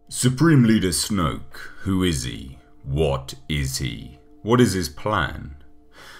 Supreme Leader Snoke, who is he? What is he? What is his plan?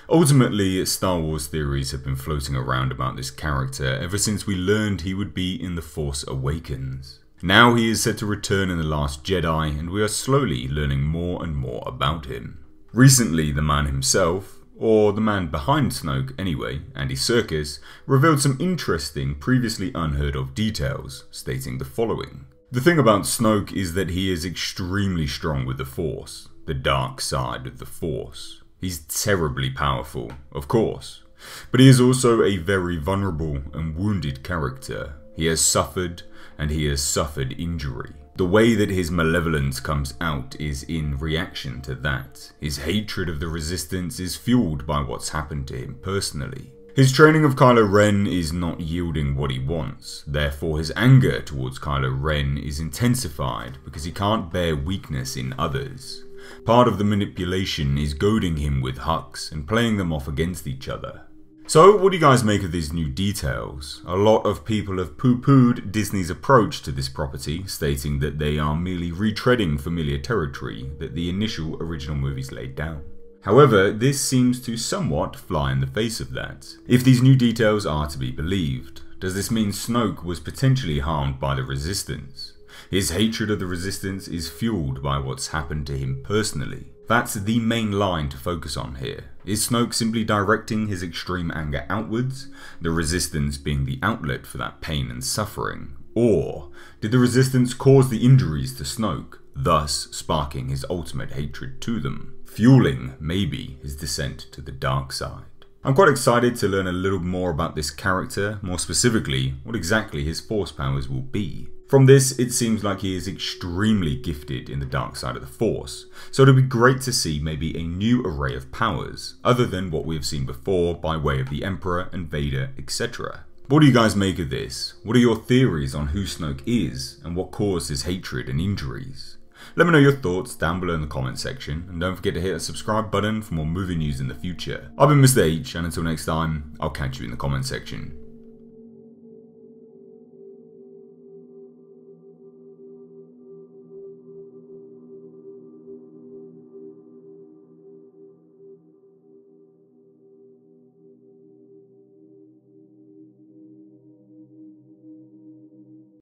Ultimately, Star Wars theories have been floating around about this character ever since we learned he would be in The Force Awakens. Now he is set to return in The Last Jedi, and we are slowly learning more and more about him. Recently, the man himself, or the man behind Snoke anyway, Andy Serkis, revealed some interesting, previously unheard of details, stating the following. The thing about Snoke is that he is extremely strong with the Force, the dark side of the Force. He's terribly powerful, of course, but he is also a very vulnerable and wounded character. He has suffered, and he has suffered injury. The way that his malevolence comes out is in reaction to that. His hatred of the Resistance is fueled by what's happened to him personally. His training of Kylo Ren is not yielding what he wants, therefore his anger towards Kylo Ren is intensified because he can't bear weakness in others. Part of the manipulation is goading him with Hux and playing them off against each other. So what do you guys make of these new details? A lot of people have poo-pooed Disney's approach to this property, stating that they are merely retreading familiar territory that the initial original movies laid down. However, this seems to somewhat fly in the face of that. If these new details are to be believed, does this mean Snoke was potentially harmed by the Resistance? His hatred of the Resistance is fueled by what's happened to him personally. That's the main line to focus on here. Is Snoke simply directing his extreme anger outwards, the Resistance being the outlet for that pain and suffering? Or did the Resistance cause the injuries to Snoke, thus sparking his ultimate hatred to them, fueling, maybe, his descent to the dark side? I'm quite excited to learn a little more about this character, more specifically, what exactly his Force powers will be. From this, it seems like he is extremely gifted in the dark side of the Force, so it'll be great to see maybe a new array of powers, other than what we have seen before by way of the Emperor and Vader, etc. What do you guys make of this? What are your theories on who Snoke is, and what caused his hatred and injuries? Let me know your thoughts down below in the comment section, and don't forget to hit that subscribe button for more movie news in the future. I've been Mr. H, and until next time, I'll catch you in the comment section.